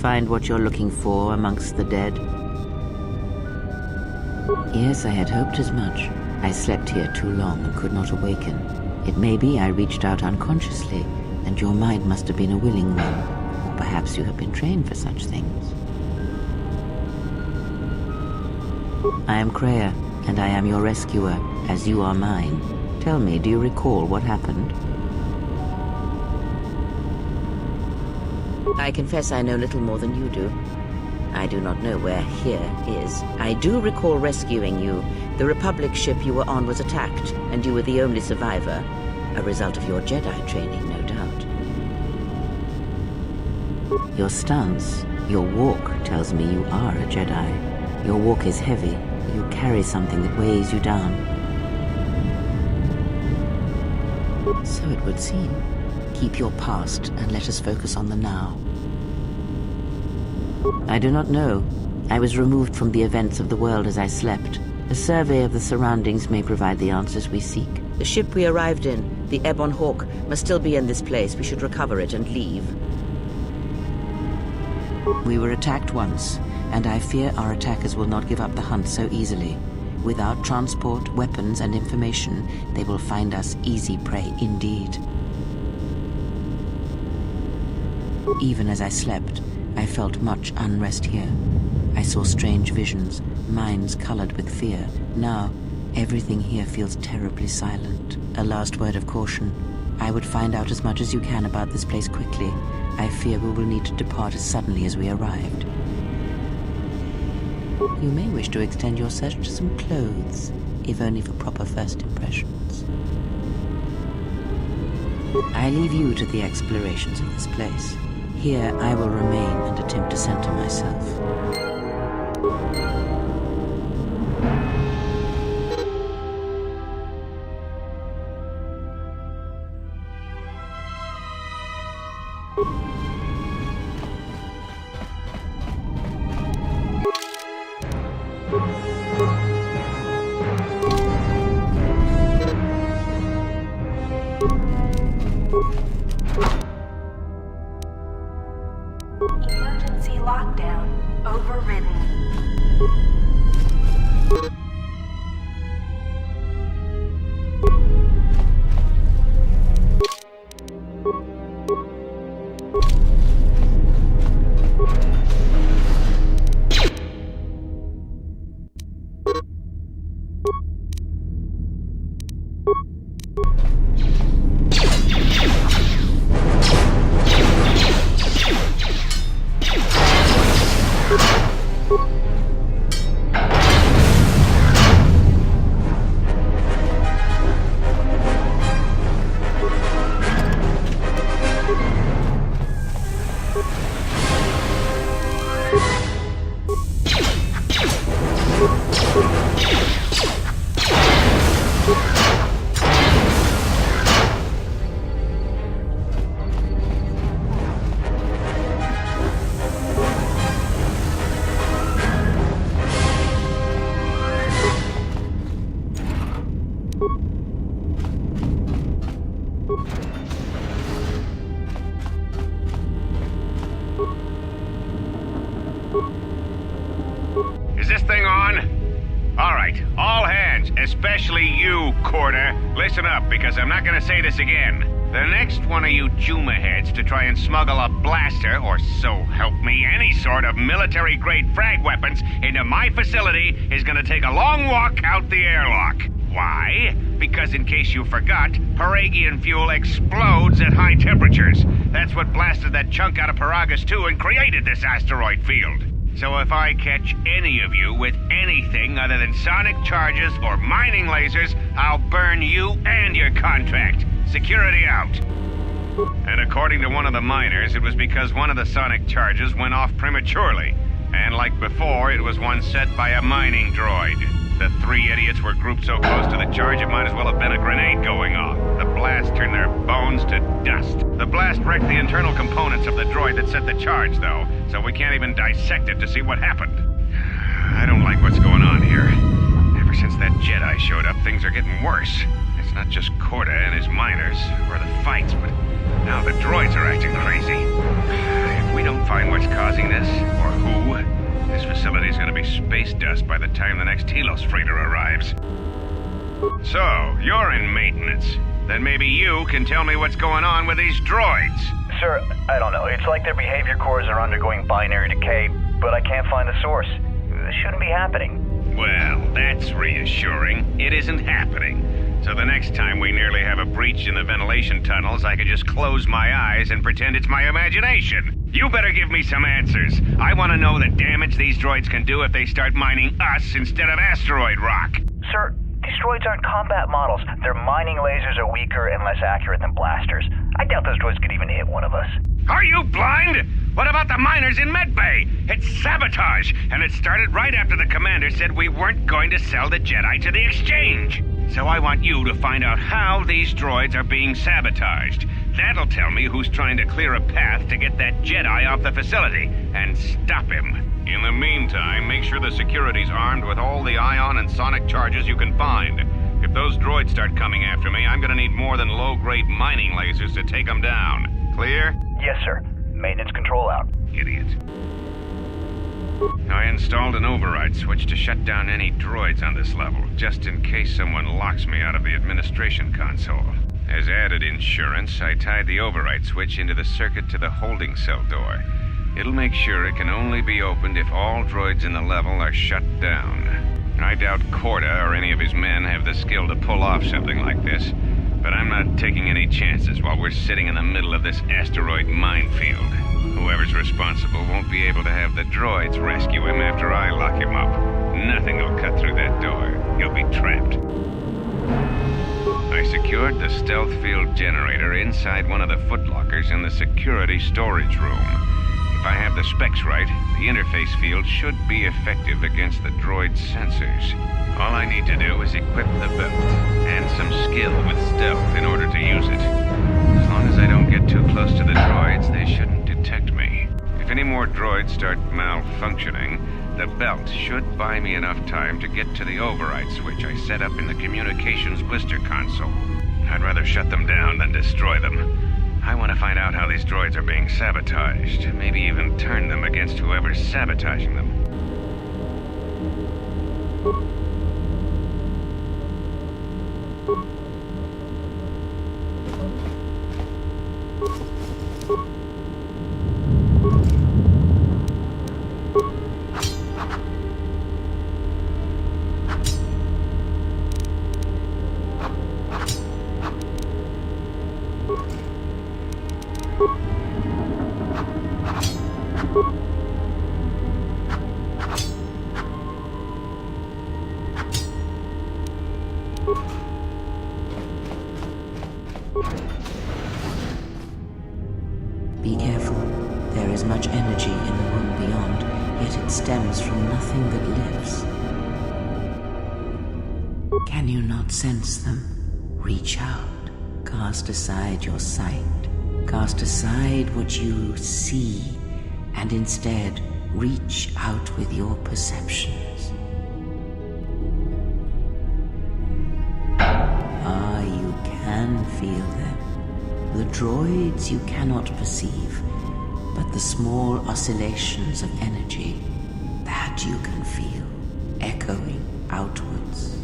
find what you're looking for amongst the dead? Yes, I had hoped as much. I slept here too long and could not awaken. It may be I reached out unconsciously, and your mind must have been a willing one. Or perhaps you have been trained for such things. I am Kreia, and I am your rescuer, as you are mine. Tell me, do you recall what happened? I confess I know little more than you do. I do not know where here is. I do recall rescuing you. The Republic ship you were on was attacked, and you were the only survivor. A result of your Jedi training, no doubt. Your stance, your walk tells me you are a Jedi. Your walk is heavy. You carry something that weighs you down. So it would seem. Keep your past and let us focus on the now. I do not know. I was removed from the events of the world as I slept. A survey of the surroundings may provide the answers we seek. The ship we arrived in, the Ebon Hawk, must still be in this place. We should recover it and leave. We were attacked once, and I fear our attackers will not give up the hunt so easily. Without transport, weapons, and information, they will find us easy prey indeed. Even as I slept, I felt much unrest here. I saw strange visions, minds colored with fear. Now, everything here feels terribly silent. A last word of caution. I would find out as much as you can about this place quickly. I fear we will need to depart as suddenly as we arrived. You may wish to extend your search to some clothes, if only for proper first impressions. I leave you to the explorations of this place. Here I will remain and attempt to center myself. Emergency lockdown overridden. Is this thing on? All right, all hands, especially you, Kotor. Listen up, because I'm not gonna say this again. The next one of you Juma heads to try and smuggle a blaster, or so help me, any sort of military-grade frag weapons into my facility is gonna take a long walk out the airlock. Why? Because in case you forgot, Paragian fuel explodes at high temperatures. That's what blasted that chunk out of Paragus 2 and created this asteroid field. So if I catch any of you with anything other than sonic charges or mining lasers, I'll burn you and your contract. Security out. And according to one of the miners, it was because one of the sonic charges went off prematurely. And like before, it was one set by a mining droid. The three idiots were grouped so close to the charge it might as well have been a grenade going off. The blast turned their bones to dust. The blast wrecked the internal components of the droid that set the charge, though, so we can't even dissect it to see what happened. I don't like what's going on here. Ever since that Jedi showed up, things are getting worse. It's not just Corda and his miners, or the fights, but now the droids are acting crazy. If we don't find what's causing this, or who, this facility's gonna be space dust by the time the next Telos freighter arrives. So, you're in maintenance. Then maybe you can tell me what's going on with these droids. Sir, I don't know. It's like their behavior cores are undergoing binary decay, but I can't find the source. This shouldn't be happening. Well, that's reassuring. It isn't happening. So the next time we nearly have a breach in the ventilation tunnels, I could just close my eyes and pretend it's my imagination. You better give me some answers. I want to know the damage these droids can do if they start mining us instead of asteroid rock. Sir, these droids aren't combat models. Their mining lasers are weaker and less accurate than blasters. I doubt those droids could even hit one of us. Are you blind? What about the miners in Medbay? It's sabotage, and it started right after the commander said we weren't going to sell the Jedi to the exchange. So I want you to find out how these droids are being sabotaged. That'll tell me who's trying to clear a path to get that Jedi off the facility, and stop him. In the meantime, make sure the security's armed with all the ion and sonic charges you can find. If those droids start coming after me, I'm gonna need more than low-grade mining lasers to take them down. Clear? Yes, sir. Maintenance control out. Idiot. I installed an override switch to shut down any droids on this level, just in case someone locks me out of the administration console. As added insurance, I tied the override switch into the circuit to the holding cell door. It'll make sure it can only be opened if all droids in the level are shut down. I doubt Corda or any of his men have the skill to pull off something like this, but I'm not taking any chances while we're sitting in the middle of this asteroid minefield. Whoever's responsible won't be able to have the droids rescue him after I lock him up. Nothing will cut through that door. He'll be trapped. I secured the stealth field generator inside one of the footlockers in the security storage room. If I have the specs right, the interface field should be effective against the droid's sensors. All I need to do is equip the belt, and some skill with stealth in order to use it. As long as I don't get too close to the droids, they shouldn't detect me. If any more droids start malfunctioning, the belt should buy me enough time to get to the override switch I set up in the communications blister console. I'd rather shut them down than destroy them. I want to find out how these droids are being sabotaged, maybe even turn them against whoever's sabotaging them. Be careful. There is much energy in the room beyond, yet it stems from nothing that lives. Can you not sense them? Reach out. Cast aside your sight. Cast aside what you see, and instead reach out with your perceptions. Ah, you can feel them. The droids you cannot perceive, but the small oscillations of energy, that you can feel, echoing outwards.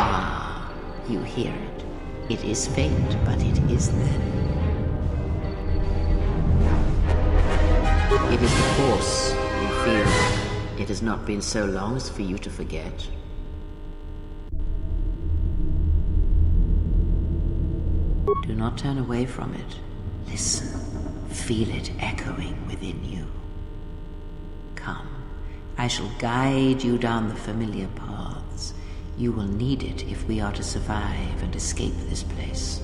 Ah, you hear it. It is faint, but it is there. It is the Force, you feel. It has not been so long as for you to forget. Do not turn away from it. Listen. Feel it echoing within you. Come. I shall guide you down the familiar paths. You will need it if we are to survive and escape this place.